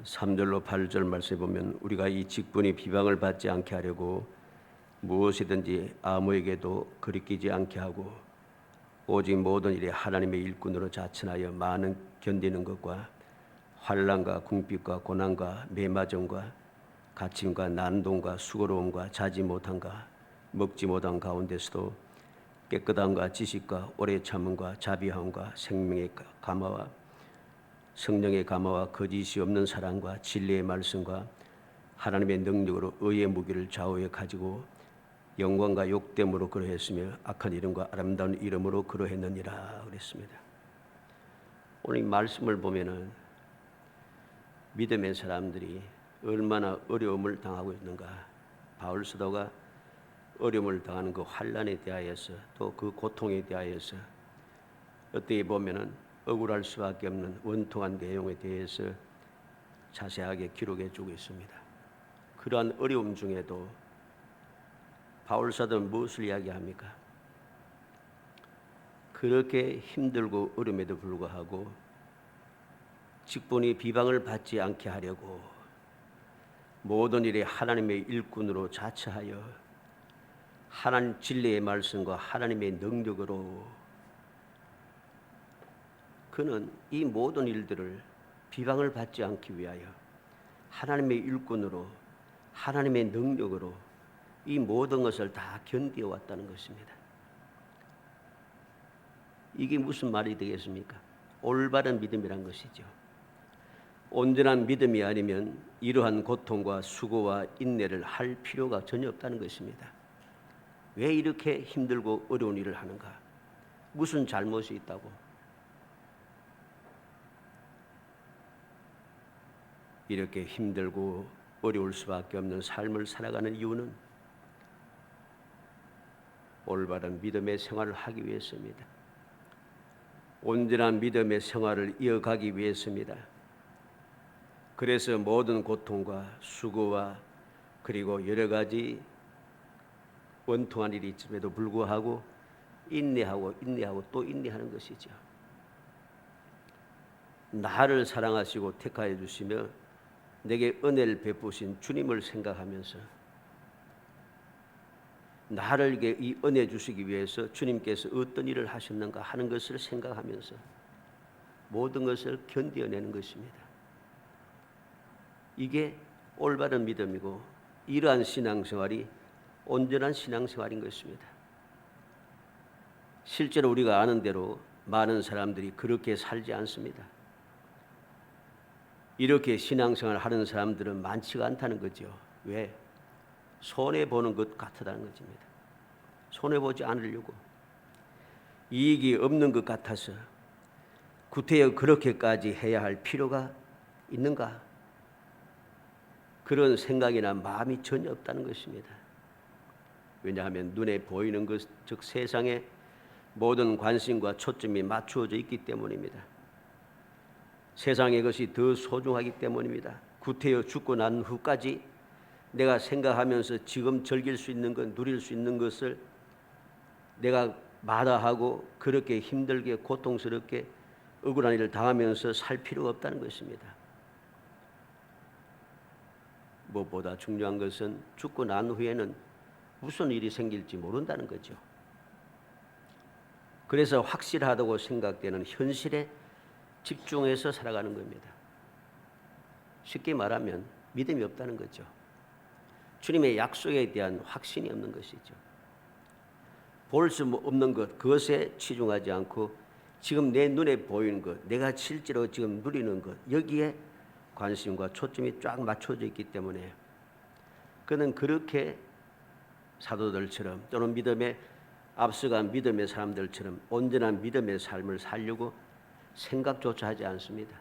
3절로 8절 말씀에 보면 우리가 이 직분이 비방을 받지 않게 하려고 무엇이든지 아무에게도 거리끼지 않게 하고 오직 모든 일에 하나님의 일꾼으로 자천하여 많은 견디는 것과 환난과 궁핍과 고난과 매맞음과 갇힘과 난동과 수고로움과 자지 못함과 먹지 못한 가운데서도 깨끗함과 지식과 오래 참음과 자비함과 생명의 감화와 성령의 감화와 거짓이 없는 사랑과 진리의 말씀과 하나님의 능력으로 의의 무기를 좌우에 가지고 영광과 욕됨으로 그러했으며 악한 이름과 아름다운 이름으로 그러했느니라 그랬습니다. 오늘 이 말씀을 보면은 믿음의 사람들이 얼마나 어려움을 당하고 있는가, 바울 사도가 어려움을 당하는 그 환난에 대하여서 또 그 고통에 대하여서 어떻게 보면은 억울할 수밖에 없는 원통한 내용에 대해서 자세하게 기록해 주고 있습니다. 그러한 어려움 중에도 바울 사도는 무엇을 이야기합니까? 그렇게 힘들고 어려움에도 불구하고 직분이 비방을 받지 않게 하려고 모든 일에 하나님의 일꾼으로 자처하여 하나님 진리의 말씀과 하나님의 능력으로 그는 이 모든 일들을 비방을 받지 않기 위하여 하나님의 일꾼으로 하나님의 능력으로 이 모든 것을 다 견디어 왔다는 것입니다. 이게 무슨 말이 되겠습니까? 올바른 믿음이란 것이죠. 온전한 믿음이 아니면 이러한 고통과 수고와 인내를 할 필요가 전혀 없다는 것입니다. 왜 이렇게 힘들고 어려운 일을 하는가? 무슨 잘못이 있다고? 이렇게 힘들고 어려울 수밖에 없는 삶을 살아가는 이유는 올바른 믿음의 생활을 하기 위해서입니다. 온전한 믿음의 생활을 이어가기 위해서입니다. 그래서 모든 고통과 수고와 그리고 여러 가지 원통한 일이 있음에도 불구하고 인내하고 또 인내하는 것이죠. 나를 사랑하시고 택하여 주시며 내게 은혜를 베푸신 주님을 생각하면서 나를 이 은혜 주시기 위해서 주님께서 어떤 일을 하셨는가 하는 것을 생각하면서 모든 것을 견뎌내는 것입니다. 이게 올바른 믿음이고 이러한 신앙생활이 온전한 신앙생활인 것입니다. 실제로 우리가 아는 대로 많은 사람들이 그렇게 살지 않습니다. 이렇게 신앙생활을 하는 사람들은 많지가 않다는 거죠. 왜? 손해보는 것 같다는 것입니다. 손해보지 않으려고 이익이 없는 것 같아서 구태여 그렇게까지 해야 할 필요가 있는가? 그런 생각이나 마음이 전혀 없다는 것입니다. 왜냐하면 눈에 보이는 것, 즉 세상에 모든 관심과 초점이 맞추어져 있기 때문입니다. 세상의 것이 더 소중하기 때문입니다. 구태여 죽고 난 후까지 내가 생각하면서 지금 즐길 수 있는 것, 누릴 수 있는 것을 내가 마다하고 그렇게 힘들게 고통스럽게 억울한 일을 당하면서 살 필요가 없다는 것입니다. 무엇보다 중요한 것은 죽고 난 후에는 무슨 일이 생길지 모른다는 거죠. 그래서 확실하다고 생각되는 현실에 집중해서 살아가는 겁니다. 쉽게 말하면 믿음이 없다는 거죠. 주님의 약속에 대한 확신이 없는 것이죠. 볼 수 없는 것, 그것에 치중하지 않고 지금 내 눈에 보이는 것, 내가 실제로 지금 누리는 것, 여기에 관심과 초점이 쫙 맞춰져 있기 때문에 그는 그렇게 사도들처럼 또는 믿음에 앞서간 믿음의 사람들처럼 온전한 믿음의 삶을 살려고 생각조차 하지 않습니다.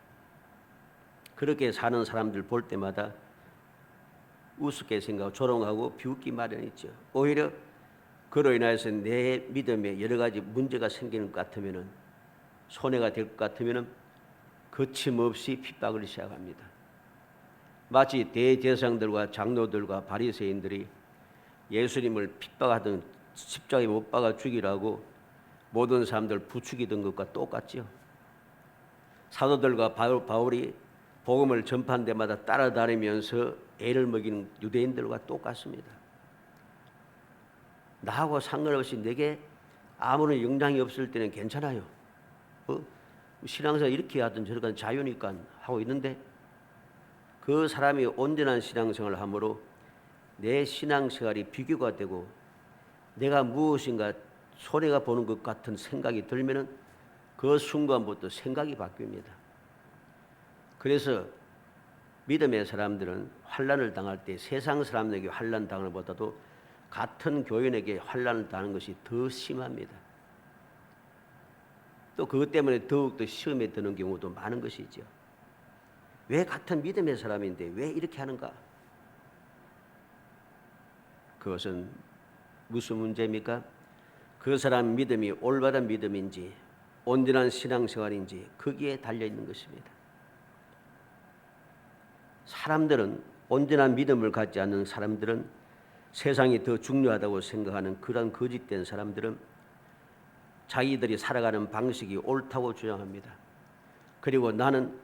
그렇게 사는 사람들 볼 때마다 우습게 생각하고 조롱하고 비웃기 마련이죠. 오히려 그로 인해서 내 믿음에 여러 가지 문제가 생기는 것 같으면 손해가 될 것 같으면 거침없이 핍박을 시작합니다. 마치 대제사장들과 장로들과 바리새인들이 예수님을 핍박하던 십자가에 못 박아 죽이라고 모든 사람들 부추기던 것과 똑같죠. 사도들과 바울이 복음을 전파한 데마다 따라다니면서 애를 먹이는 유대인들과 똑같습니다. 나하고 상관없이 내게 아무런 영향이 없을 때는 괜찮아요. 신앙생활 이렇게 하든 저렇게 하든 자유니까 하고 있는데, 그 사람이 온전한 신앙생활을 함으로 내 신앙생활이 비교가 되고 내가 무엇인가 손해가 보는 것 같은 생각이 들면은 그 순간부터 생각이 바뀝니다. 그래서 믿음의 사람들은 환난을 당할 때 세상 사람에게 환난 당하는 것보다도 같은 교인에게 환난을 당하는 것이 더 심합니다. 또 그것 때문에 더욱더 시험에 드는 경우도 많은 것이죠. 왜 같은 믿음의 사람인데 왜 이렇게 하는가? 그것은 무슨 문제입니까? 그 사람 믿음이 올바른 믿음인지 온전한 신앙생활인지 거기에 달려있는 것입니다. 사람들은, 온전한 믿음을 갖지 않는 사람들은, 세상이 더 중요하다고 생각하는 그런 거짓된 사람들은 자기들이 살아가는 방식이 옳다고 주장합니다. 그리고 나는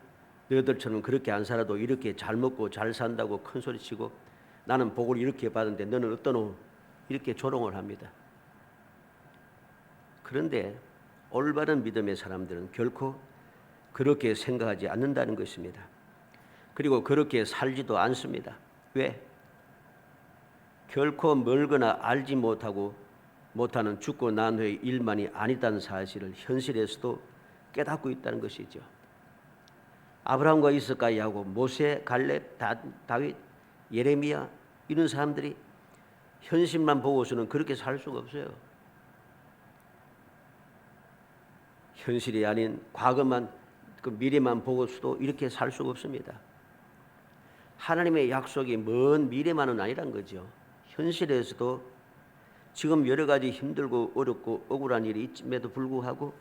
너희들처럼 그렇게 안 살아도 이렇게 잘 먹고 잘 산다고 큰소리치고 나는 복을 이렇게 받은데 너는 어떠노? 이렇게 조롱을 합니다. 그런데 올바른 믿음의 사람들은 결코 그렇게 생각하지 않는다는 것입니다. 그리고 그렇게 살지도 않습니다. 왜? 결코 멀거나 알지 못하는 죽고 난 후의 일만이 아니다는 사실을 현실에서도 깨닫고 있다는 것이죠. 아브라함과 이삭과 야곱, 모세, 갈렙, 다윗, 예레미야 이런 사람들이 현실만 보고서는 그렇게 살 수가 없어요. 현실이 아닌 과거만, 그 미래만 보고서도 이렇게 살 수가 없습니다. 하나님의 약속이 먼 미래만은 아니란 거죠. 현실에서도 지금 여러 가지 힘들고 어렵고 억울한 일이 있음에도 불구하고,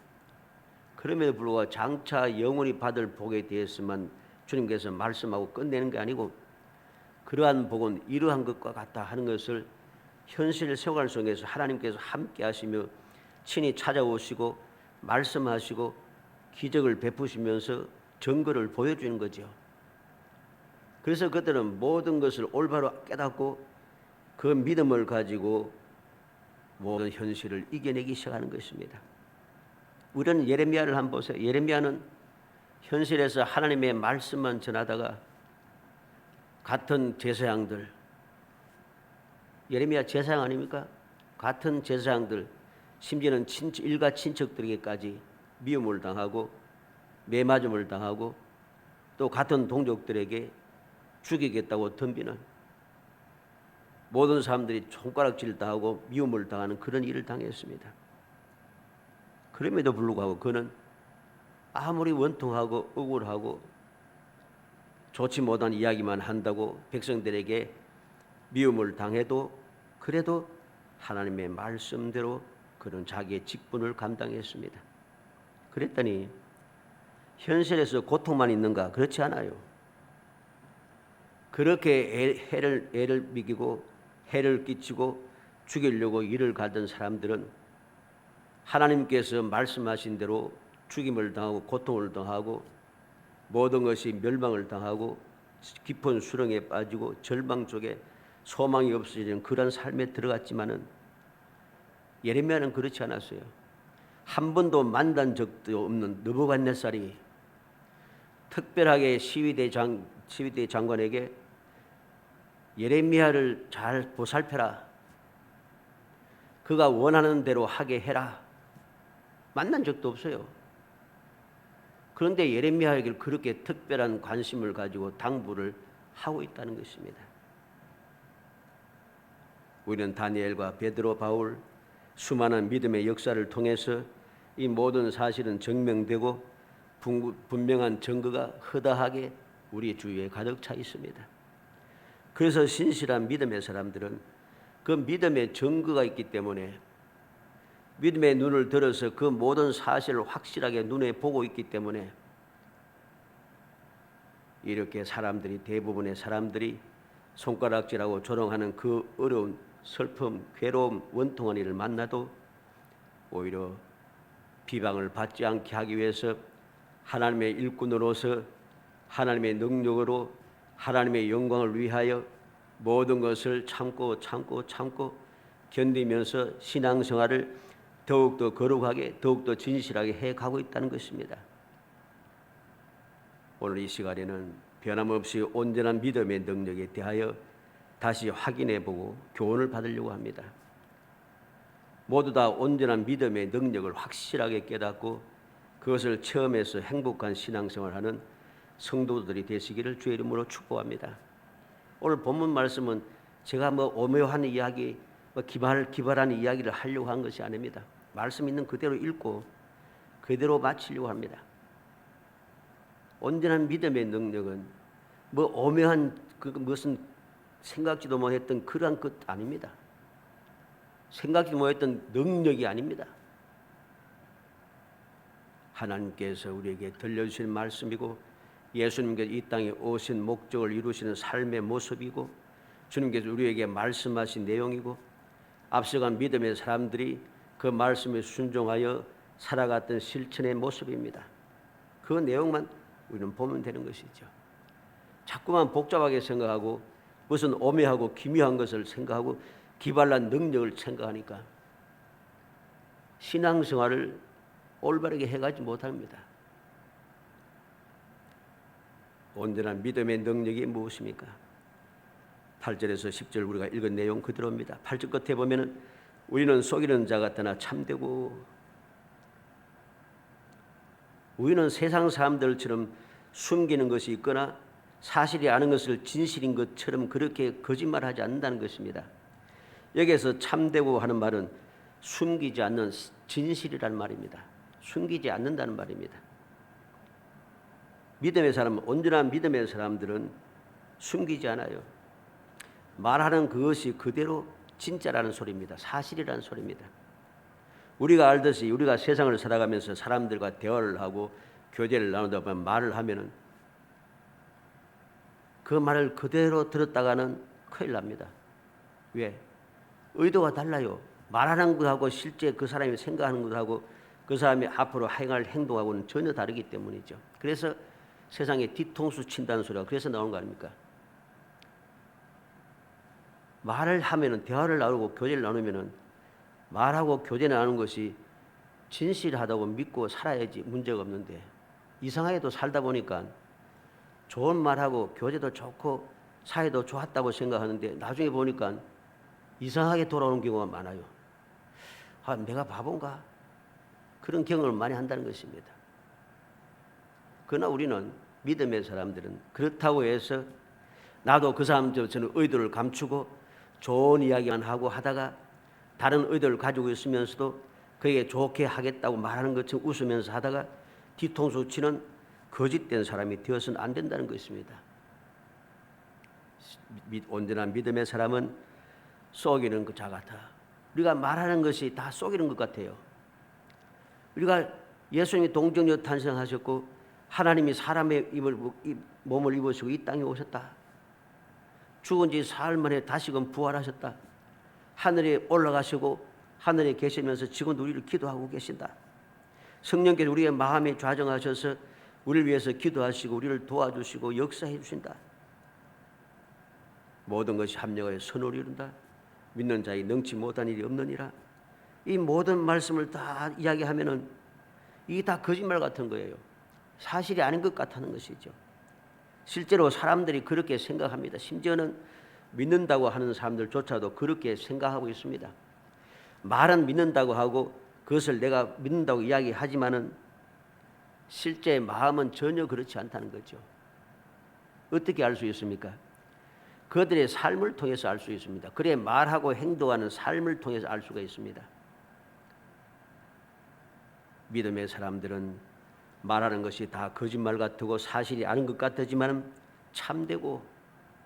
그럼에도 불구하고 장차 영원히 받을 복에 대해서만 주님께서 말씀하고 끝내는 게 아니고, 그러한 복은 이러한 것과 같다 하는 것을 현실 생활 속에서 하나님께서 함께 하시며 친히 찾아오시고 말씀하시고 기적을 베푸시면서 증거를 보여주는 거죠. 그래서 그들은 모든 것을 올바로 깨닫고 그 믿음을 가지고 모든 현실을 이겨내기 시작하는 것입니다. 우리는 예레미야를 한번 보세요. 예레미야는 현실에서 하나님의 말씀만 전하다가 같은 제사장들, 예레미야 제사장 아닙니까? 같은 제사장들, 심지어는 일가 친척들에게까지 미움을 당하고 매맞음을 당하고 또 같은 동족들에게 죽이겠다고 덤비는, 모든 사람들이 손가락질 당하고 미움을 당하는 그런 일을 당했습니다. 그럼에도 불구하고 그는 아무리 원통하고 억울하고 좋지 못한 이야기만 한다고 백성들에게 미움을 당해도 그래도 하나님의 말씀대로 그는 자기의 직분을 감당했습니다. 그랬더니 현실에서 고통만 있는가? 그렇지 않아요. 그렇게 애를 미기고 해를 끼치고 죽이려고 일을 가던 사람들은 하나님께서 말씀하신 대로 죽임을 당하고 고통을 당하고 모든 것이 멸망을 당하고 깊은 수렁에 빠지고 절망 속에 소망이 없어지는 그런 삶에 들어갔지만은 예레미야는 그렇지 않았어요. 한 번도 만난 적도 없는 느부갓네살이 특별하게 시위대 장관에게 예레미야를 잘 보살펴라, 그가 원하는 대로 하게 해라, 만난 적도 없어요. 그런데 예레미야에게 그렇게 특별한 관심을 가지고 당부를 하고 있다는 것입니다. 우리는 다니엘과 베드로, 바울 수많은 믿음의 역사를 통해서 이 모든 사실은 증명되고 분명한 증거가 허다하게 우리 주위에 가득 차 있습니다. 그래서 신실한 믿음의 사람들은 그 믿음의 증거가 있기 때문에, 믿음의 눈을 들어서 그 모든 사실을 확실하게 눈에 보고 있기 때문에 이렇게 대부분의 사람들이 손가락질하고 조롱하는 그 어려운 슬픔, 괴로움, 원통한 일을 만나도 오히려 비방을 받지 않게 하기 위해서 하나님의 일꾼으로서 하나님의 능력으로 하나님의 영광을 위하여 모든 것을 참고 견디면서 신앙생활을 더욱더 거룩하게 더욱더 진실하게 해가고 있다는 것입니다. 오늘 이 시간에는 변함없이 온전한 믿음의 능력에 대하여 다시 확인해보고 교훈을 받으려고 합니다. 모두 다 온전한 믿음의 능력을 확실하게 깨닫고 그것을 체험해서 행복한 신앙생활하는 성도들이 되시기를 주의 이름으로 축복합니다. 오늘 본문 말씀은 제가 오묘한 이야기, 기발한 이야기를 하려고 한 것이 아닙니다. 말씀 있는 그대로 읽고 그대로 마치려고 합니다. 온전한 믿음의 능력은 오묘한 무슨 생각지도 못했던 그러한 것 아닙니다. 생각지도 못했던 능력이 아닙니다. 하나님께서 우리에게 들려주신 말씀이고 예수님께서 이 땅에 오신 목적을 이루시는 삶의 모습이고 주님께서 우리에게 말씀하신 내용이고 앞서간 믿음의 사람들이 그 말씀에 순종하여 살아갔던 실천의 모습입니다. 그 내용만 우리는 보면 되는 것이죠. 자꾸만 복잡하게 생각하고 무슨 오묘하고 기묘한 것을 생각하고 기발한 능력을 생각하니까 신앙생활을 올바르게 해가지 못합니다. 온전한 믿음의 능력이 무엇입니까? 8절에서 10절 우리가 읽은 내용 그대로입니다. 8절 끝에 보면은 우리는 속이는 자 같으나 참되고 우리는 세상 사람들처럼 숨기는 것이 있거나 사실이 아는 것을 진실인 것처럼 그렇게 거짓말하지 않는다는 것입니다. 여기에서 참되고 하는 말은 숨기지 않는 진실이라는 말입니다. 숨기지 않는다는 말입니다. 믿음의 사람, 온전한 믿음의 사람들은 숨기지 않아요. 말하는 그것이 그대로 진짜라는 소리입니다. 사실이라는 소리입니다. 우리가 알듯이 우리가 세상을 살아가면서 사람들과 대화를 하고 교제를 나누다 보면 말을 하면은 그 말을 그대로 들었다가는 큰일 납니다. 왜? 의도가 달라요. 말하는 것하고 실제 그 사람이 생각하는 것하고 그 사람이 앞으로 행할 행동하고는 전혀 다르기 때문이죠. 그래서 세상에 뒤통수 친다는 소리가 그래서 나오는 거 아닙니까? 말을 하면은 대화를 나누고 교제를 나누면은 말하고 교제 나누는 것이 진실하다고 믿고 살아야지 문제가 없는데 이상하게도 살다 보니까 좋은 말하고 교제도 좋고 사이도 좋았다고 생각하는데 나중에 보니까 이상하게 돌아오는 경우가 많아요. 아, 내가 바본가? 그런 경험을 많이 한다는 것입니다. 그러나 우리는 믿음의 사람들은 그렇다고 해서 나도 그 사람들처럼 의도를 감추고 좋은 이야기만 하고 하다가 다른 의도를 가지고 있으면서도 그에게 좋게 하겠다고 말하는 것처럼 웃으면서 하다가 뒤통수 치는 거짓된 사람이 되어서는 안 된다는 것입니다. 온전한 믿음의 사람은 속이는 자 같아. 우리가 말하는 것이 다 속이는 것 같아요. 우리가 예수님이 동정녀 탄생하셨고 하나님이 사람의 몸을 입으시고 이 땅에 오셨다. 죽은 지 사흘 만에 다시금 부활하셨다. 하늘에 올라가시고 하늘에 계시면서 지금도 우리를 기도하고 계신다. 성령께서 우리의 마음에 좌정하셔서 우리를 위해서 기도하시고 우리를 도와주시고 역사해 주신다. 모든 것이 합력하여 선을 이룬다. 믿는 자의 능치 못한 일이 없느니라. 이 모든 말씀을 다 이야기하면은 이게 다 거짓말 같은 거예요. 사실이 아닌 것 같다는 것이죠. 실제로 사람들이 그렇게 생각합니다. 심지어는 믿는다고 하는 사람들조차도 그렇게 생각하고 있습니다. 말은 믿는다고 하고 그것을 내가 믿는다고 이야기하지만은 실제 마음은 전혀 그렇지 않다는 거죠. 어떻게 알 수 있습니까? 그들의 삶을 통해서 알 수 있습니다. 그래 말하고 행동하는 삶을 통해서 알 수가 있습니다. 믿음의 사람들은 말하는 것이 다 거짓말 같고 사실이 아닌 것 같지만 참되고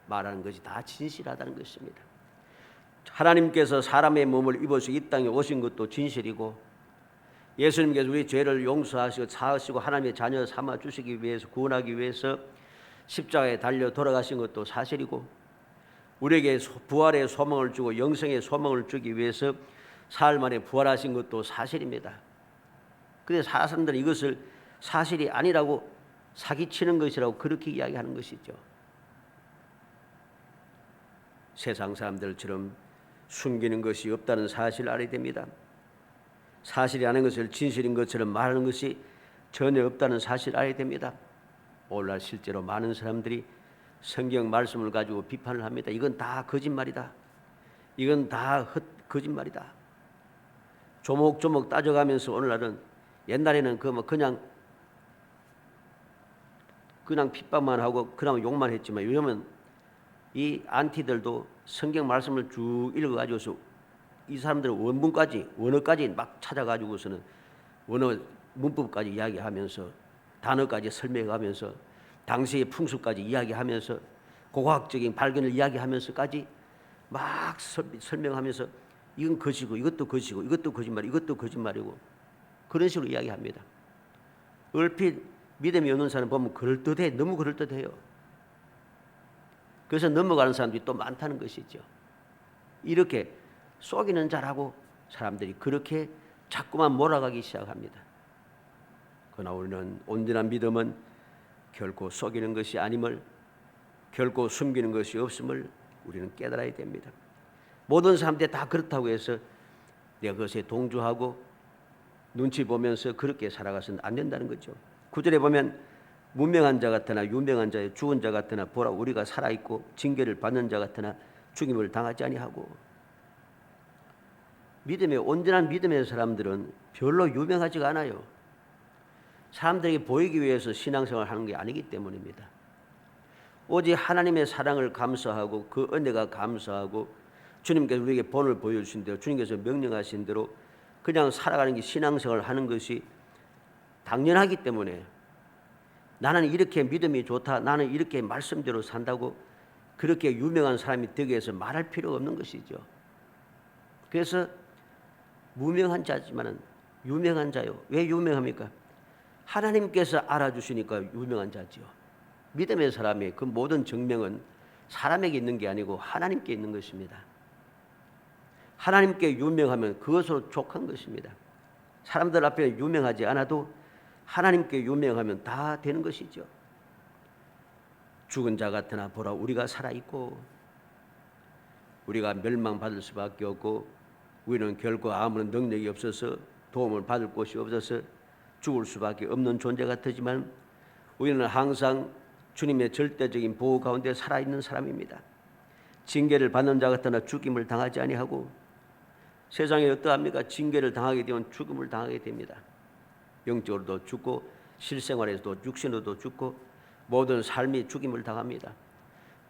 말하는 것이 다 진실하다는 것입니다. 하나님께서 사람의 몸을 입으시고 이 땅에 오신 것도 진실이고 예수님께서 우리 죄를 용서하시고 사하시고 하나님의 자녀 삼아 주시기 위해서 구원하기 위해서 십자가에 달려 돌아가신 것도 사실이고 우리에게 부활의 소망을 주고 영생의 소망을 주기 위해서 사흘 만에 부활하신 것도 사실입니다. 그런데 사람들은 이것을 사실이 아니라고 사기치는 것이라고 그렇게 이야기하는 것이죠. 세상 사람들처럼 숨기는 것이 없다는 사실을 알아야 됩니다. 사실이 아닌 것을 진실인 것처럼 말하는 것이 전혀 없다는 사실을 알아야 됩니다. 오늘날 실제로 많은 사람들이 성경 말씀을 가지고 비판을 합니다. 이건 다 거짓말이다. 이건 다 거짓말이다. 조목조목 따져가면서 오늘날은, 옛날에는 그냥 핍박만 하고 그냥 욕만 했지만, 요즘은 이 안티들도 성경 말씀을 쭉 읽어가지고서 이 사람들은 원어까지 막 찾아가지고서는 원어 문법까지 이야기하면서 단어까지 설명하면서 당시의 풍습까지 이야기하면서 고고학적인 발견을 이야기하면서까지 막 설명하면서 이건 것이고 이것도 것이고 이것도 거짓말, 이것도 거짓말이고 그런 식으로 이야기합니다. 얼핏 믿음이 없는 사람 보면 너무 그럴듯해요. 그래서 넘어가는 사람들이 또 많다는 것이죠. 이렇게 속이는 자라고 사람들이 그렇게 자꾸만 몰아가기 시작합니다. 그러나 우리는 온전한 믿음은 결코 속이는 것이 아님을, 결코 숨기는 것이 없음을 우리는 깨달아야 됩니다. 모든 사람들이 다 그렇다고 해서 내가 그것에 동조하고 눈치 보면서 그렇게 살아가서는 안 된다는 거죠. 9절에 보면 무명한 자 같으나 유명한 자여, 죽은 자 같으나 보라 우리가 살아있고 징계를 받는 자 같으나 죽임을 당하지 아니하고. 온전한 믿음의 사람들은 별로 유명하지가 않아요. 사람들에게 보이기 위해서 신앙생활을 하는 게 아니기 때문입니다. 오직 하나님의 사랑을 감사하고 그 은혜가 감사하고 주님께서 우리에게 본을 보여주신 대로, 주님께서 명령하신 대로 그냥 살아가는 게 신앙생활을 하는 것이 당연하기 때문에, 나는 이렇게 믿음이 좋다, 나는 이렇게 말씀대로 산다고 그렇게 유명한 사람이 되기 위해서 말할 필요가 없는 것이죠. 그래서 무명한 자지만은 유명한 자요. 왜 유명합니까? 하나님께서 알아주시니까 유명한 자지요. 믿음의 사람의 그 모든 정명은 사람에게 있는 게 아니고 하나님께 있는 것입니다. 하나님께 유명하면 그것으로 족한 것입니다. 사람들 앞에 유명하지 않아도 하나님께 유명하면 다 되는 것이죠. 죽은 자 같으나 보라 우리가 살아있고, 우리가 멸망받을 수밖에 없고, 우리는 결코 아무런 능력이 없어서 도움을 받을 곳이 없어서 죽을 수밖에 없는 존재 같지만 우리는 항상 주님의 절대적인 보호 가운데 살아있는 사람입니다. 징계를 받는 자 같으나 죽임을 당하지 아니하고. 세상에 어떠합니까? 징계를 당하게 되면 죽음을 당하게 됩니다. 영적으로도 죽고 실생활에서도 육신으로도 죽고 모든 삶이 죽임을 당합니다.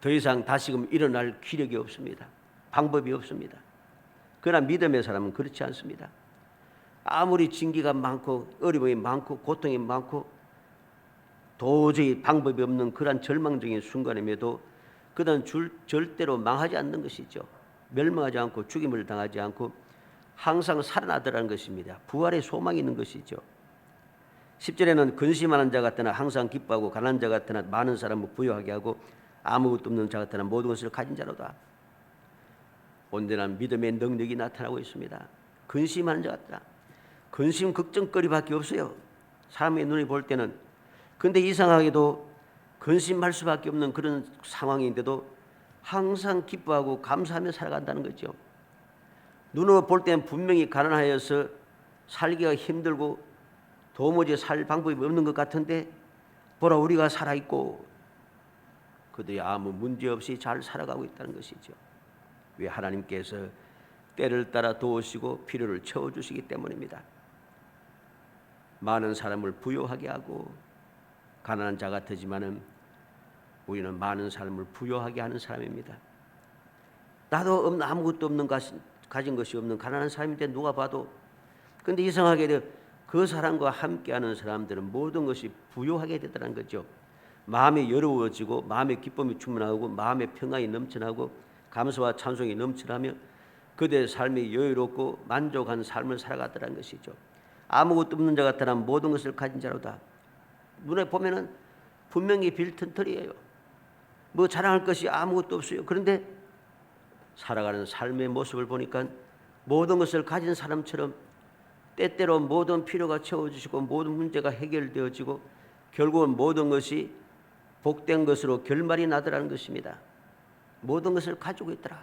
더 이상 다시금 일어날 기력이 없습니다. 방법이 없습니다. 그러나 믿음의 사람은 그렇지 않습니다. 아무리 징계가 많고 어려움이 많고 고통이 많고 도저히 방법이 없는 그러한 절망적인 순간임에도 그는 절대로 망하지 않는 것이죠. 멸망하지 않고 죽임을 당하지 않고 항상 살아나더라는 것입니다. 부활의 소망이 있는 것이죠. 10절에는 근심하는 자 같으나 항상 기뻐하고 가난한 자 같으나 많은 사람을 부유하게 하고 아무것도 없는 자 같으나 모든 것을 가진 자로다. 온전한 믿음의 능력이 나타나고 있습니다. 근심하는 자 같다. 근심 걱정거리밖에 없어요. 사람의 눈이 볼 때는. 근데 이상하게도 근심할 수밖에 없는 그런 상황인데도 항상 기뻐하고 감사하며 살아간다는 거죠. 눈으로 볼 때는 분명히 가난하여서 살기가 힘들고 도무지 살 방법이 없는 것 같은데 보라 우리가 살아있고 그들이 아무 문제 없이 잘 살아가고 있다는 것이죠. 왜? 하나님께서 때를 따라 도우시고 필요를 채워주시기 때문입니다. 많은 사람을 부유하게 하고 가난한 자 같지만은 우리는 많은 사람을 부유하게 하는 사람입니다. 나도 아무것도 없는 가진 것이 없는 가난한 사람인데 누가 봐도. 근데 이상하게 그 사람과 함께하는 사람들은 모든 것이 부유하게 되더라는 거죠. 마음이 여로워지고 마음의 기쁨이 충만하고 마음의 평안이 넘쳐나고 감사와 찬송이 넘쳐나며 그들의 삶이 여유롭고 만족한 삶을 살아가더라는 것이죠. 아무것도 없는 자 같으나 모든 것을 가진 자로다. 눈에 보면은 분명히 빌튼털이에요. 뭐 자랑할 것이 아무것도 없어요. 그런데 살아가는 삶의 모습을 보니까 모든 것을 가진 사람처럼 때때로 모든 필요가 채워지시고 모든 문제가 해결되어지고 결국은 모든 것이 복된 것으로 결말이 나더라는 것입니다. 모든 것을 가지고 있더라.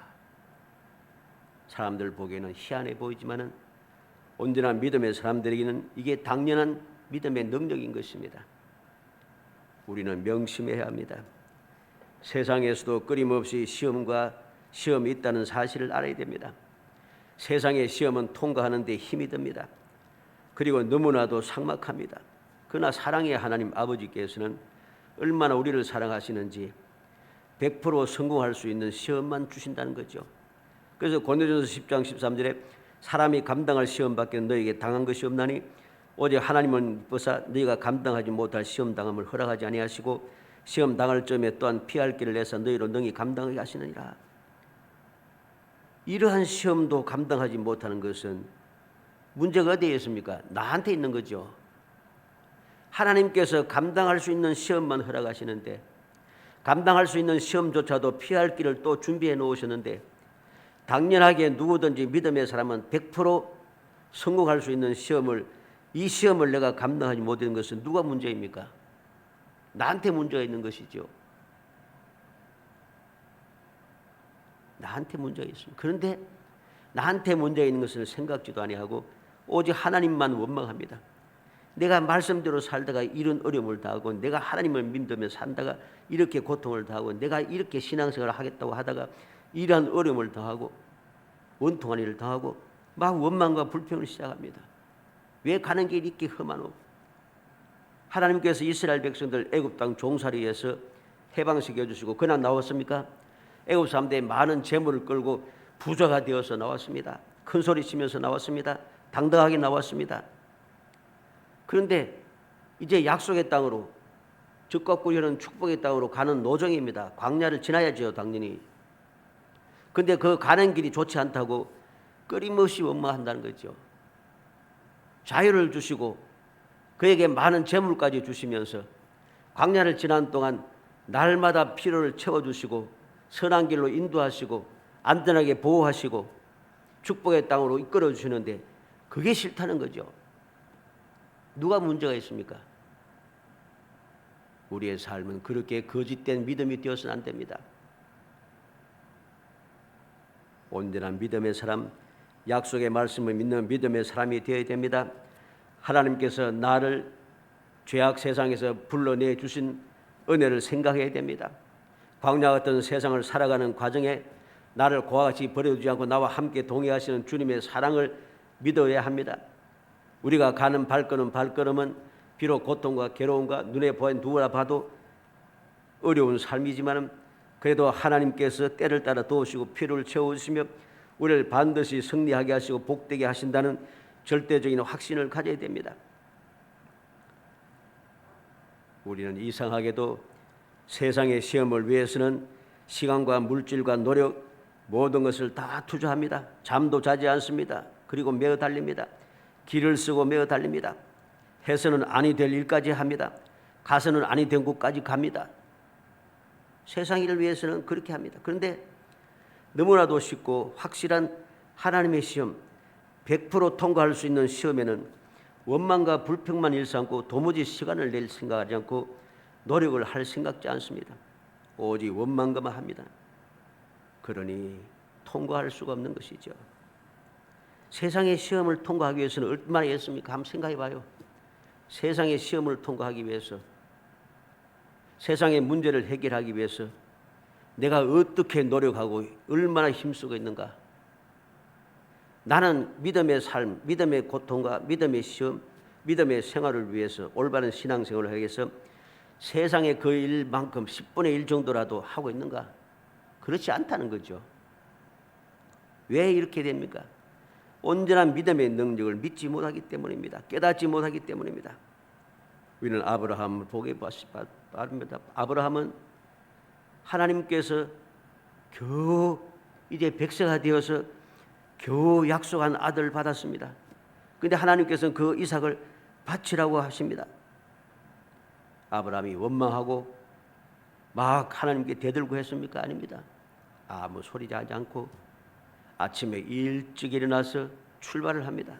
사람들 보기에는 희한해 보이지만은 온전한 믿음의 사람들에게는 이게 당연한 믿음의 능력인 것입니다. 우리는 명심해야 합니다. 세상에서도 끊임없이 시험이 있다는 사실을 알아야 됩니다. 세상의 시험은 통과하는 데 힘이 듭니다. 그리고 너무나도 삭막합니다. 그러나 사랑의 하나님 아버지께서는 얼마나 우리를 사랑하시는지 100% 성공할 수 있는 시험만 주신다는 거죠. 그래서 고린도전서 10장 13절에 사람이 감당할 시험 밖에 너에게 당한 것이 없나니 오직 하나님은 미쁘사 너희가 감당하지 못할 시험 당함을 허락하지 아니하시고 시험 당할 점에 또한 피할 길을 내사 너희로 능히 감당하게 하시느니라. 이러한 시험도 감당하지 못하는 것은 문제가 어디에 있습니까? 나한테 있는 거죠. 하나님께서 감당할 수 있는 시험만 허락하시는데 감당할 수 있는 시험조차도 피할 길을 또 준비해 놓으셨는데 당연하게 누구든지 믿음의 사람은 100% 성공할 수 있는 이 시험을 내가 감당하지 못하는 것은 누가 문제입니까? 나한테 문제가 있는 것이죠. 나한테 문제가 있습니다. 그런데 나한테 문제가 있는 것을 생각지도 아니하고 오직 하나님만 원망합니다. 내가 말씀대로 살다가 이런 어려움을 당하고 내가 하나님을 믿으며 산다가 이렇게 고통을 당하고 내가 이렇게 신앙생활을 하겠다고 하다가 이러한 어려움을 당하고 원통한 일을 당하고 막 원망과 불평을 시작합니다. 왜 가는 길이 이렇게 험하노? 하나님께서 이스라엘 백성들 애굽 땅 종살이에서 해방시켜 주시고 그냥 나왔습니까? 애굽 사람들이 많은 재물을 끌고 부자가 되어서 나왔습니다. 큰 소리 치면서 나왔습니다. 당당하게 나왔습니다. 그런데 이제 약속의 땅으로 적과 꿀이 축복의 땅으로 가는 노정입니다. 광야를 지나야죠, 당연히. 그런데 그 가는 길이 좋지 않다고 끊임없이 원망한다는 거죠. 자유를 주시고 그에게 많은 재물까지 주시면서 광야를 지난 동안 날마다 필요를 채워주시고 선한 길로 인도하시고 안전하게 보호하시고 축복의 땅으로 이끌어 주시는데 그게 싫다는 거죠. 누가 문제가 있습니까? 우리의 삶은 그렇게 거짓된 믿음이 되어서는 안 됩니다. 온전한 믿음의 사람, 약속의 말씀을 믿는 믿음의 사람이 되어야 됩니다. 하나님께서 나를 죄악 세상에서 불러내 주신 은혜를 생각해야 됩니다. 광야 같은 세상을 살아가는 과정에 나를 그와 같이 버려두지 않고 나와 함께 동행하시는 주님의 사랑을 믿어야 합니다. 우리가 가는 발걸음은 비록 고통과 괴로움과 눈에 보인 누구나 봐도 어려운 삶이지만 그래도 하나님께서 때를 따라 도우시고 필요를 채워주시며 우리를 반드시 승리하게 하시고 복되게 하신다는 절대적인 확신을 가져야 됩니다. 우리는 이상하게도 세상의 시험을 위해서는 시간과 물질과 노력 모든 것을 다 투자합니다. 잠도 자지 않습니다. 그리고 매어 달립니다. 길을 쓰고 매어 달립니다. 해서는 아니 될 일까지 합니다. 가서는 아니 된 곳까지 갑니다. 세상 일을 위해서는 그렇게 합니다. 그런데 너무나도 쉽고 확실한 하나님의 시험, 100% 통과할 수 있는 시험에는 원망과 불평만 일삼고 도무지 시간을 낼 생각하지 않고 노력을 할 생각지 않습니다. 오직 원망만 합니다. 그러니 통과할 수가 없는 것이죠. 세상의 시험을 통과하기 위해서는 얼마나 했습니까? 한번 생각해 봐요. 세상의 시험을 통과하기 위해서, 세상의 문제를 해결하기 위해서 내가 어떻게 노력하고 얼마나 힘쓰고 있는가. 나는 믿음의 삶, 믿음의 고통과 믿음의 시험, 믿음의 생활을 위해서 올바른 신앙생활을 하기 위해서 세상의 그 일만큼 10분의 1 정도라도 하고 있는가? 그렇지 않다는 거죠. 왜 이렇게 됩니까? 온전한 믿음의 능력을 믿지 못하기 때문입니다. 깨닫지 못하기 때문입니다. 우리는 아브라함을 보게 바랍니다. 아브라함은 하나님께서 겨우 이제 백세가 되어서 겨우 약속한 아들을 받았습니다. 그런데 하나님께서는 그 이삭을 바치라고 하십니다. 아브라함이 원망하고 막 하나님께 대들고 했습니까? 아닙니다. 아무 소리도 하지 않고 아침에 일찍 일어나서 출발을 합니다.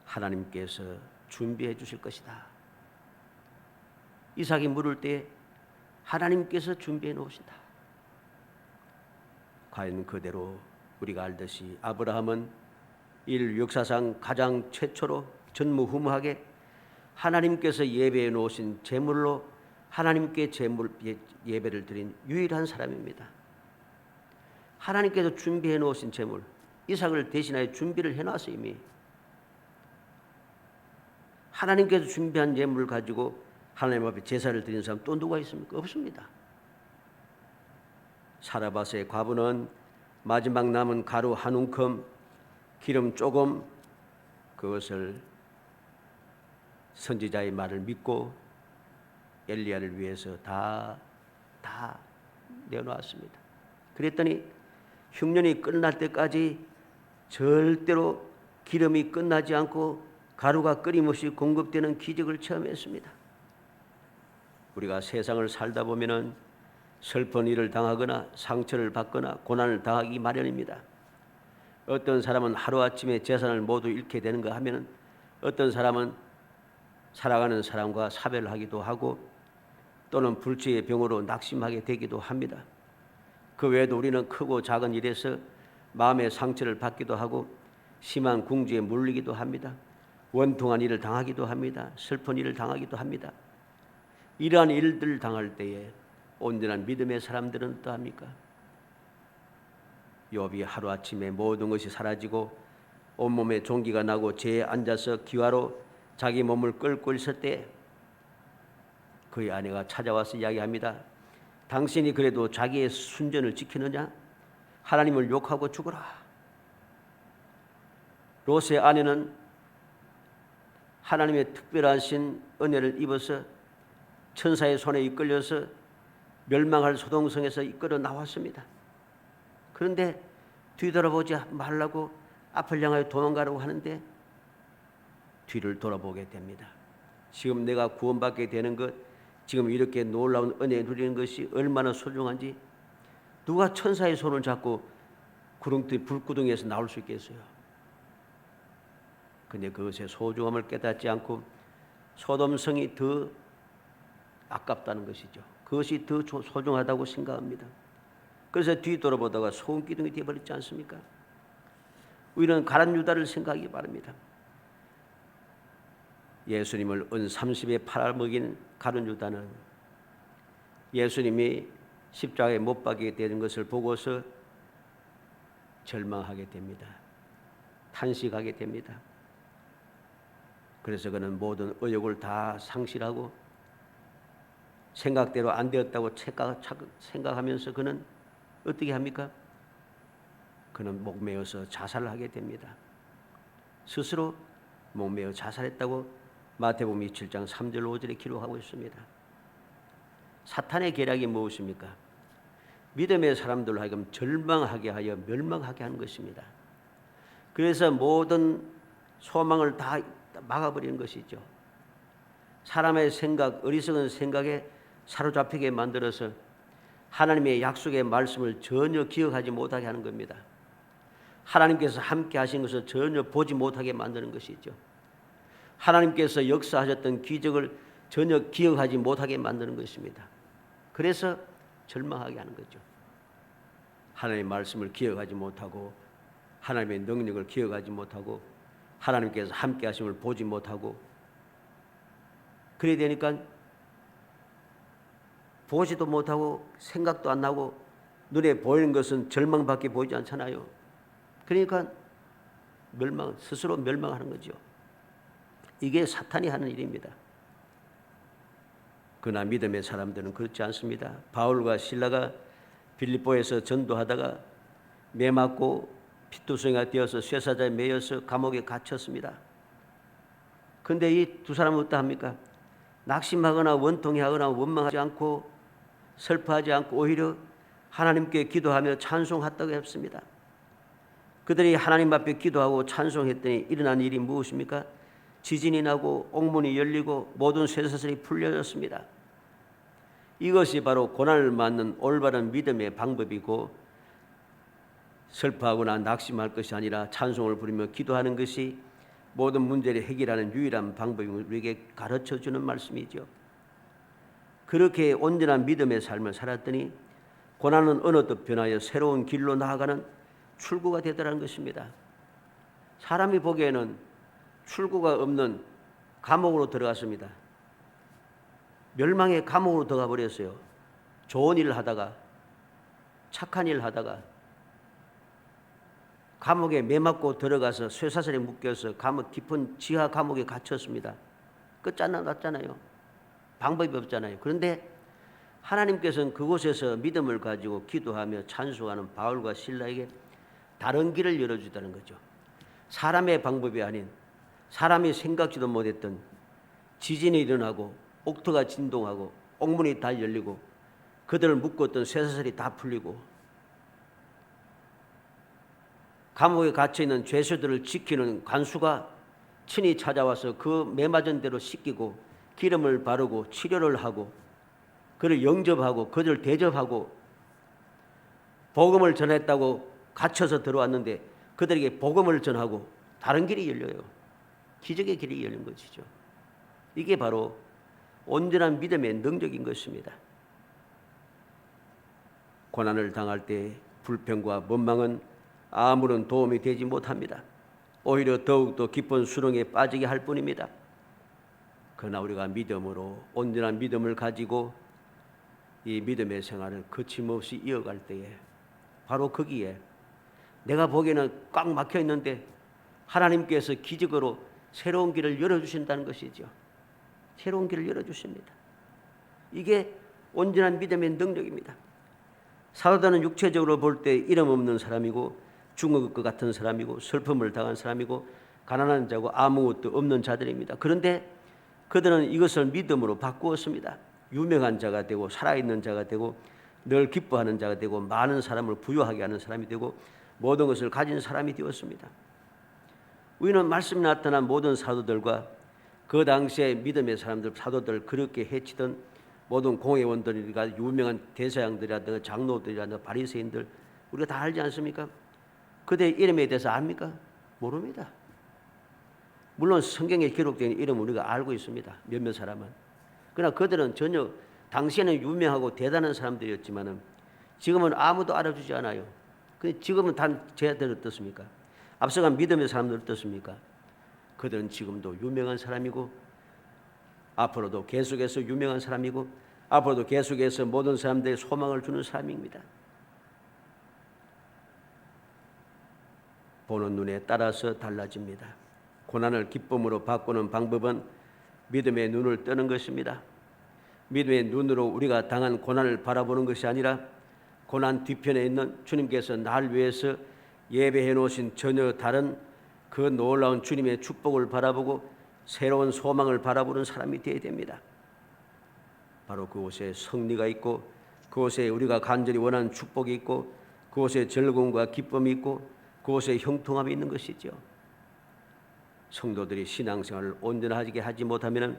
하나님께서 준비해 주실 것이다. 이삭이 물을 때 하나님께서 준비해 놓으신다. 과연 그대로 우리가 알듯이 아브라함은 인류 역사상 가장 최초로 전무후무하게 하나님께서 예배해 놓으신 제물로 하나님께 예배를 드린 유일한 사람입니다. 하나님께서 준비해 놓으신 제물, 이삭을 대신하여 준비를 해놨어요. 이미 하나님께서 준비한 예물을 가지고 하나님 앞에 제사를 드리는 사람 또 누가 있습니까? 없습니다. 사라밧의 과부는 마지막 남은 가루 한 움큼, 기름 조금, 그것을 선지자의 말을 믿고 엘리야를 위해서 다 내어놓았습니다. 그랬더니 흉년이 끝날 때까지 절대로 기름이 끝나지 않고 가루가 끊임없이 공급되는 기적을 체험했습니다. 우리가 세상을 살다 보면은 슬픈 일을 당하거나 상처를 받거나 고난을 당하기 마련입니다. 어떤 사람은 하루아침에 재산을 모두 잃게 되는가 하면은 어떤 사람은 사랑하는 사람과 사별하기도 하고 또는 불치의 병으로 낙심하게 되기도 합니다. 그 외에도 우리는 크고 작은 일에서 마음의 상처를 받기도 하고 심한 궁지에 물리기도 합니다. 원통한 일을 당하기도 합니다. 슬픈 일을 당하기도 합니다. 이러한 일들을 당할 때에 온전한 믿음의 사람들은 어떠합니까? 욥이 하루아침에 모든 것이 사라지고 온몸에 종기가 나고 재에 앉아서 기와로 자기 몸을 끌고 있을 때 그의 아내가 찾아와서 이야기합니다. 당신이 그래도 자기의 순전을 지키느냐? 하나님을 욕하고 죽어라. 롯의 아내는 하나님의 특별하신 은혜를 입어서 천사의 손에 이끌려서 멸망할 소동성에서 이끌어 나왔습니다. 그런데 뒤돌아보지 말라고 앞을 향하여 도망가려고 하는데 뒤를 돌아보게 됩니다. 지금 내가 구원받게 되는 것, 지금 이렇게 놀라운 은혜 누리는 것이 얼마나 소중한지 누가 천사의 손을 잡고 구렁텅이 불구덩이에서 나올 수 있겠어요? 근데 그것의 소중함을 깨닫지 않고 소돔성이 더 아깝다는 것이죠. 그것이 더 소중하다고 생각합니다. 그래서 뒤돌아보다가 소금기둥이 되어버렸지 않습니까? 우리는 가룟 유다를 생각하기 바랍니다. 예수님을 은 30에 팔아먹인 가룟 유다는 예수님이 십자가에 못 박히게 되는 것을 보고서 절망하게 됩니다. 탄식하게 됩니다. 그래서 그는 모든 의욕을 다 상실하고 생각대로 안 되었다고 생각하면서 그는 어떻게 합니까? 그는 목매어서 자살을 하게 됩니다. 스스로 목매어 자살했다고 마태복음 27장 3절 5절에 기록하고 있습니다. 사탄의 계략이 무엇입니까? 믿음의 사람들로 하여금 절망하게 하여 멸망하게 하는 것입니다. 그래서 모든 소망을 다 막아버리는 것이죠. 사람의 생각, 어리석은 생각에 사로잡히게 만들어서 하나님의 약속의 말씀을 전혀 기억하지 못하게 하는 겁니다. 하나님께서 함께 하신 것을 전혀 보지 못하게 만드는 것이죠. 하나님께서 역사하셨던 기적을 전혀 기억하지 못하게 만드는 것입니다. 그래서 절망하게 하는 거죠. 하나님의 말씀을 기억하지 못하고 하나님의 능력을 기억하지 못하고 하나님께서 함께 하심을 보지 못하고 그래야 되니까 보지도 못하고 생각도 안 나고 눈에 보이는 것은 절망밖에 보이지 않잖아요. 그러니까 스스로 멸망하는 거죠. 이게 사탄이 하는 일입니다. 그러나 믿음의 사람들은 그렇지 않습니다. 바울과 실라가 빌립보에서 전도하다가 매 맞고 피투성이가 되어서 쇠사자에 매여서 감옥에 갇혔습니다. 그런데 이 두 사람은 어떠합니까? 낙심하거나 원통해하거나 원망하지 않고 슬퍼하지 않고 오히려 하나님께 기도하며 찬송했다고 했습니다. 그들이 하나님 앞에 기도하고 찬송했더니 일어난 일이 무엇입니까? 지진이 나고 옥문이 열리고 모든 쇠사슬이 풀려졌습니다. 이것이 바로 고난을 맞는 올바른 믿음의 방법이고 슬퍼하거나 낙심할 것이 아니라 찬송을 부르며 기도하는 것이 모든 문제를 해결하는 유일한 방법임을 우리에게 가르쳐주는 말씀이죠. 그렇게 온전한 믿음의 삶을 살았더니 고난은 어느덧 변하여 새로운 길로 나아가는 출구가 되더라는 것입니다. 사람이 보기에는 출구가 없는 감옥으로 들어갔습니다. 멸망의 감옥으로 들어가 버렸어요. 좋은 일을 하다가, 착한 일을 하다가 감옥에 매맞고 들어가서 쇠사슬에 묶여서 감옥 깊은 지하 감옥에 갇혔습니다. 끝장났잖아요. 방법이 없잖아요. 그런데 하나님께서는 그곳에서 믿음을 가지고 기도하며 찬송하는 바울과 실라에게 다른 길을 열어주다는 거죠. 사람의 방법이 아닌 사람이 생각지도 못했던 지진이 일어나고 옥토가 진동하고 옥문이 다 열리고 그들을 묶었던 쇠사슬이 다 풀리고 감옥에 갇혀있는 죄수들을 지키는 간수가 친히 찾아와서 그 매맞은 대로 씻기고 기름을 바르고 치료를 하고 그를 영접하고 그들을 대접하고 복음을 전했다고 갇혀서 들어왔는데 그들에게 복음을 전하고 다른 길이 열려요. 기적의 길이 열린 것이죠. 이게 바로 온전한 믿음의 능력인 것입니다. 고난을 당할 때 불평과 원망은 아무런 도움이 되지 못합니다. 오히려 더욱더 깊은 수렁에 빠지게 할 뿐입니다. 그러나 우리가 믿음으로 온전한 믿음을 가지고 이 믿음의 생활을 거침없이 이어갈 때에 바로 거기에 내가 보기에는 꽉 막혀 있는데 하나님께서 기적으로 새로운 길을 열어주신다는 것이죠. 새로운 길을 열어주십니다. 이게 온전한 믿음의 능력입니다. 사도들은 육체적으로 볼 때 이름 없는 사람이고 죽을 것 같은 사람이고 슬픔을 당한 사람이고 가난한 자고 아무것도 없는 자들입니다. 그런데 그들은 이것을 믿음으로 바꾸었습니다. 유명한 자가 되고 살아있는 자가 되고 늘 기뻐하는 자가 되고 많은 사람을 부유하게 하는 사람이 되고 모든 것을 가진 사람이 되었습니다. 우리는 말씀이 나타난 모든 사도들과 그 당시에 믿음의 사람들, 사도들 그렇게 해치던 모든 공회원들이나 유명한 대사장들이라든가 장로들이라든가 바리새인들 우리가 다 알지 않습니까? 그들의 이름에 대해서 압니까? 모릅니다. 물론 성경에 기록된 이름 우리가 알고 있습니다. 몇몇 사람은. 그러나 그들은 전혀 당시에는 유명하고 대단한 사람들이었지만은 지금은 아무도 알아주지 않아요. 지금은 단 쟤들 어떻습니까? 앞서간 믿음의 사람들 어떻습니까? 그들은 지금도 유명한 사람이고 앞으로도 계속해서 유명한 사람이고 앞으로도 계속해서 모든 사람들의 소망을 주는 사람입니다. 보는 눈에 따라서 달라집니다. 고난을 기쁨으로 바꾸는 방법은 믿음의 눈을 뜨는 것입니다. 믿음의 눈으로 우리가 당한 고난을 바라보는 것이 아니라 고난 뒤편에 있는 주님께서 날 위해서 예배해 놓으신 전혀 다른 그 놀라운 주님의 축복을 바라보고 새로운 소망을 바라보는 사람이 되어야 됩니다. 바로 그곳에 승리가 있고 그곳에 우리가 간절히 원하는 축복이 있고 그곳에 즐거움과 기쁨이 있고 그곳에 형통함이 있는 것이죠. 성도들이 신앙생활을 온전하게 하지 못하면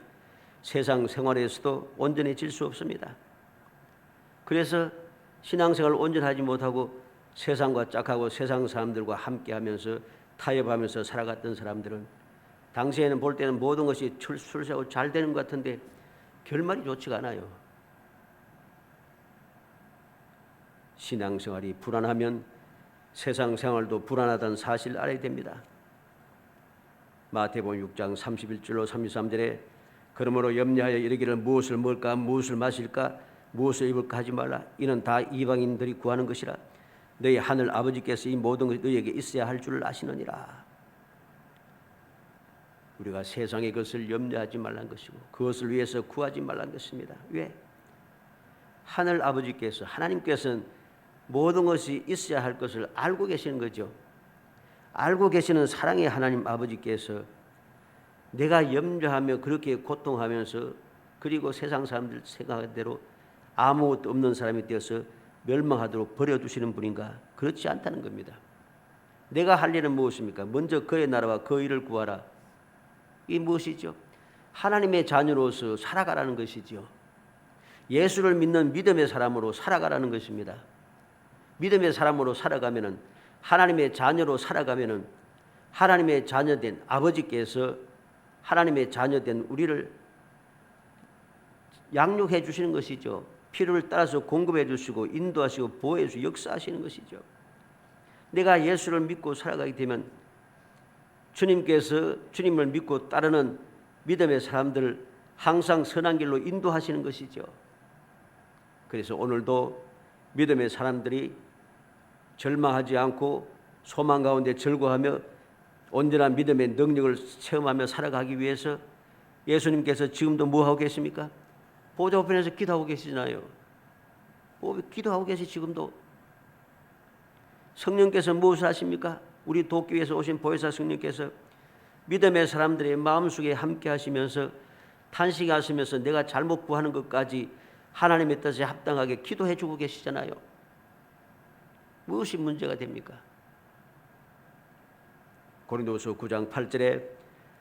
세상 생활에서도 온전해질 수 없습니다. 그래서 신앙생활을 온전하지 못하고 세상과 짝하고 세상 사람들과 함께하면서 타협하면서 살아갔던 사람들은 당시에는 볼 때는 모든 것이 출세하고 잘 되는 것 같은데 결말이 좋지가 않아요. 신앙생활이 불안하면 세상 생활도 불안하다는 사실을 알아야 됩니다. 마태복음 6장 31절로 33절에 그러므로 염려하여 이르기를 무엇을 먹을까 무엇을 마실까 무엇을 입을까 하지 말라. 이는 다 이방인들이 구하는 것이라. 너희 하늘 아버지께서 이 모든 것이 너희에게 있어야 할 줄을 아시느니라. 우리가 세상의 것을 염려하지 말란 것이고 그것을 위해서 구하지 말란 것입니다. 왜? 하늘 아버지께서 하나님께서는 모든 것이 있어야 할 것을 알고 계시는 거죠. 알고 계시는 사랑의 하나님 아버지께서 내가 염려하며 그렇게 고통하면서 그리고 세상 사람들 생각하는 대로 아무것도 없는 사람이 되어서 멸망하도록 버려두시는 분인가? 그렇지 않다는 겁니다. 내가 할 일은 무엇입니까? 먼저 그의 나라와 그 일을 구하라. 이게 무엇이죠? 하나님의 자녀로서 살아가라는 것이죠. 예수를 믿는 믿음의 사람으로 살아가라는 것입니다. 믿음의 사람으로 살아가면은 하나님의 자녀로 살아가면은 하나님의 자녀된 아버지께서 하나님의 자녀된 우리를 양육해 주시는 것이죠. 필요를 따라서 공급해 주시고 인도하시고 보호해 주시고 역사하시는 것이죠. 내가 예수를 믿고 살아가게 되면 주님께서 주님을 믿고 따르는 믿음의 사람들을 항상 선한 길로 인도하시는 것이죠. 그래서 오늘도 믿음의 사람들이 절망하지 않고 소망 가운데 즐거워하며 온전한 믿음의 능력을 체험하며 살아가기 위해서 예수님께서 지금도 뭐하고 계십니까? 보좌 우편에서 기도하고 계시잖아요. 기도하고 계시 지금도. 성령께서 무엇을 하십니까? 우리 돕기 위해서 오신 보혜사 성령께서 믿음의 사람들의 마음속에 함께 하시면서 탄식하시면서 내가 잘못 구하는 것까지 하나님의 뜻에 합당하게 기도해 주고 계시잖아요. 무엇이 문제가 됩니까? 고린도후서 9장 8절에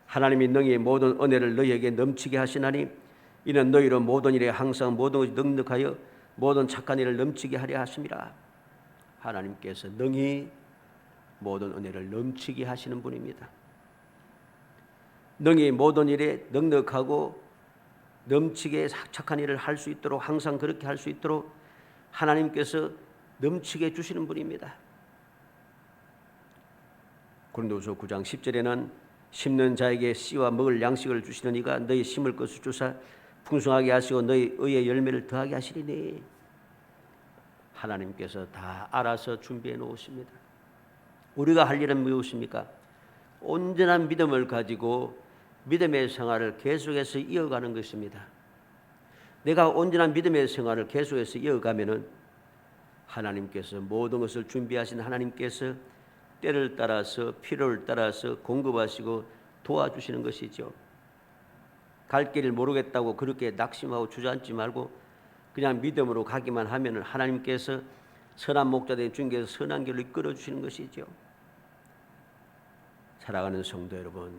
하나님이 능히 모든 은혜를 너희에게 넘치게 하시나니 이는 너희로 모든 일에 항상 모든 것이 넉넉하여 모든 착한 일을 넘치게 하려 하심이라. 하나님께서 능히 모든 은혜를 넘치게 하시는 분입니다. 능히 모든 일에 넉넉하고 넘치게 착한 일을 할 수 있도록 항상 그렇게 할 수 있도록 하나님께서 넘치게 주시는 분입니다. 고린도후서 9장 10절에는 심는 자에게 씨와 먹을 양식을 주시는 이가 너희 심을 것을 주사 풍성하게 하시고 너희 의의 열매를 더하게 하시리니. 하나님께서 다 알아서 준비해 놓으십니다. 우리가 할 일은 무엇입니까? 온전한 믿음을 가지고 믿음의 생활을 계속해서 이어가는 것입니다. 내가 온전한 믿음의 생활을 계속해서 이어가면은 하나님께서 모든 것을 준비하신 하나님께서 때를 따라서 필요를 따라서 공급하시고 도와주시는 것이죠. 갈 길을 모르겠다고 그렇게 낙심하고 주저앉지 말고 그냥 믿음으로 가기만 하면 하나님께서 선한 목자된 주님께서 선한 길로 이끌어 주시는 것이죠. 사랑하는 성도 여러분,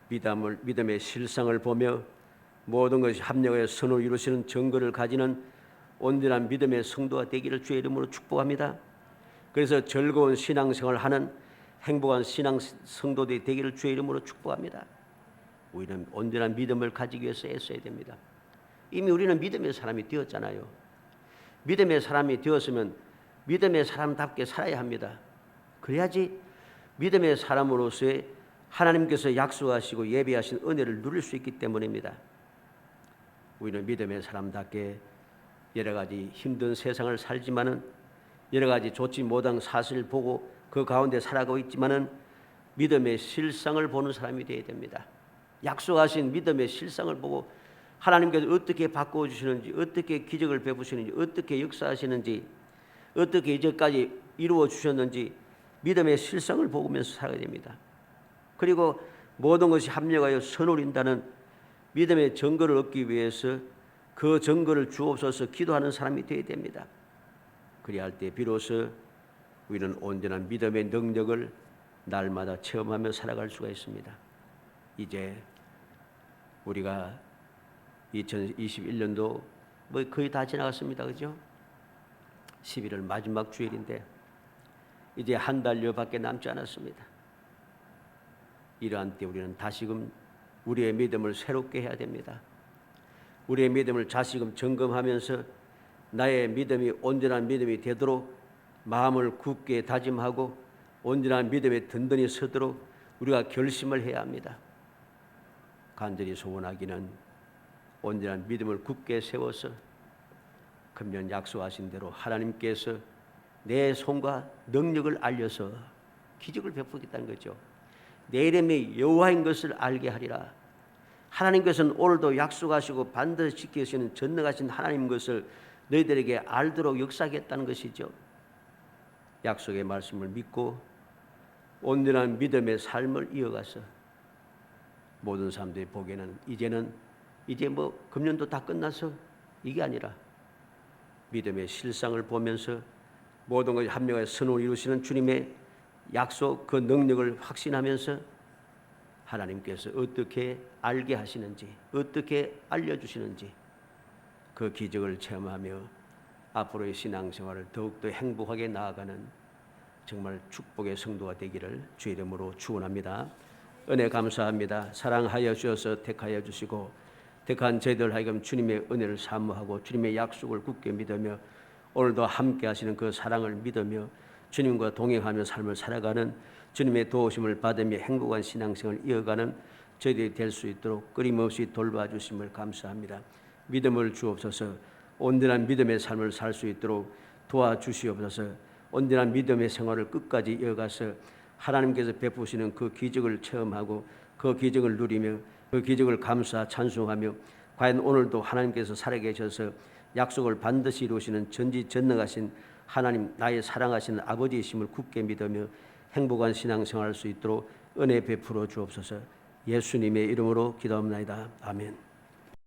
믿음의 실상을 보며 모든 것이 합력하여 선을 이루시는 증거를 가지는 온전한 믿음의 성도가 되기를 주의 이름으로 축복합니다. 그래서 즐거운 신앙생활을 하는 행복한 신앙 성도들이 되기를 주의 이름으로 축복합니다. 우리는 온전한 믿음을 가지기 위해서 애써야 됩니다. 이미 우리는 믿음의 사람이 되었잖아요. 믿음의 사람이 되었으면 믿음의 사람답게 살아야 합니다. 그래야지 믿음의 사람으로서의 하나님께서 약속하시고 예비하신 은혜를 누릴 수 있기 때문입니다. 우리는 믿음의 사람답게 여러 가지 힘든 세상을 살지만은 여러 가지 좋지 못한 사실을 보고 그 가운데 살아가고 있지만은 믿음의 실상을 보는 사람이 되어야 됩니다. 약속하신 믿음의 실상을 보고 하나님께서 어떻게 바꿔주시는지, 어떻게 기적을 베푸시는지, 어떻게 역사하시는지, 어떻게 이제까지 이루어 주셨는지 믿음의 실상을 보면서 살아야 됩니다. 그리고 모든 것이 합력하여 선을 이룬다는 믿음의 증거를 얻기 위해서 그 증거를 주옵소서 기도하는 사람이 되어야 됩니다. 그리할 때 비로소 우리는 온전한 믿음의 능력을 날마다 체험하며 살아갈 수가 있습니다. 이제 우리가 2021년도 거의 다 지나갔습니다. 그죠? 11월 마지막 주일인데 이제 한 달여밖에 남지 않았습니다. 이러한 때 우리는 다시금 우리의 믿음을 새롭게 해야 됩니다. 우리의 믿음을 다시금 점검하면서 나의 믿음이 온전한 믿음이 되도록 마음을 굳게 다짐하고 온전한 믿음에 든든히 서도록 우리가 결심을 해야 합니다. 간절히 소원하기는 온전한 믿음을 굳게 세워서 금년 약속하신 대로 하나님께서 내 손과 능력을 알려서 기적을 베푸겠다는 거죠. 내 이름이 여호와인 것을 알게 하리라. 하나님께서는 오늘도 약속하시고 반드시 지키시는 전능하신 하나님 것을 너희들에게 알도록 역사하겠다는 것이죠. 약속의 말씀을 믿고 온전한 믿음의 삶을 이어가서 모든 사람들이 보기에는 이제 금년도 다 끝나서 이게 아니라 믿음의 실상을 보면서 모든 것이 합력하여 선을 이루시는 주님의 약속 그 능력을 확신하면서 하나님께서 어떻게 알게 하시는지 어떻게 알려주시는지 그 기적을 체험하며 앞으로의 신앙생활을 더욱더 행복하게 나아가는 정말 축복의 성도가 되기를 주의 이름으로 축원합니다. 은혜 감사합니다. 사랑하여 주셔서 택하여 주시고 택한 저희들 하여금 주님의 은혜를 사모하고 주님의 약속을 굳게 믿으며 오늘도 함께 하시는 그 사랑을 믿으며 주님과 동행하며 삶을 살아가는 주님의 도우심을 받으며 행복한 신앙생활을 이어가는 저희들이 될 수 있도록 끊임없이 돌봐주심을 감사합니다. 믿음을 주옵소서. 온전한 믿음의 삶을 살 수 있도록 도와주시옵소서. 온전한 믿음의 생활을 끝까지 이어가서 하나님께서 베푸시는 그 기적을 체험하고 그 기적을 누리며 그 기적을 감사 찬송하며 과연 오늘도 하나님께서 살아계셔서 약속을 반드시 이루시는 전지전능하신 하나님, 나의 사랑하시는 아버지이심을 굳게 믿으며 행복한 신앙생활할 수 있도록 은혜 베풀어 주옵소서. 예수님의 이름으로 기도합니다. 아멘.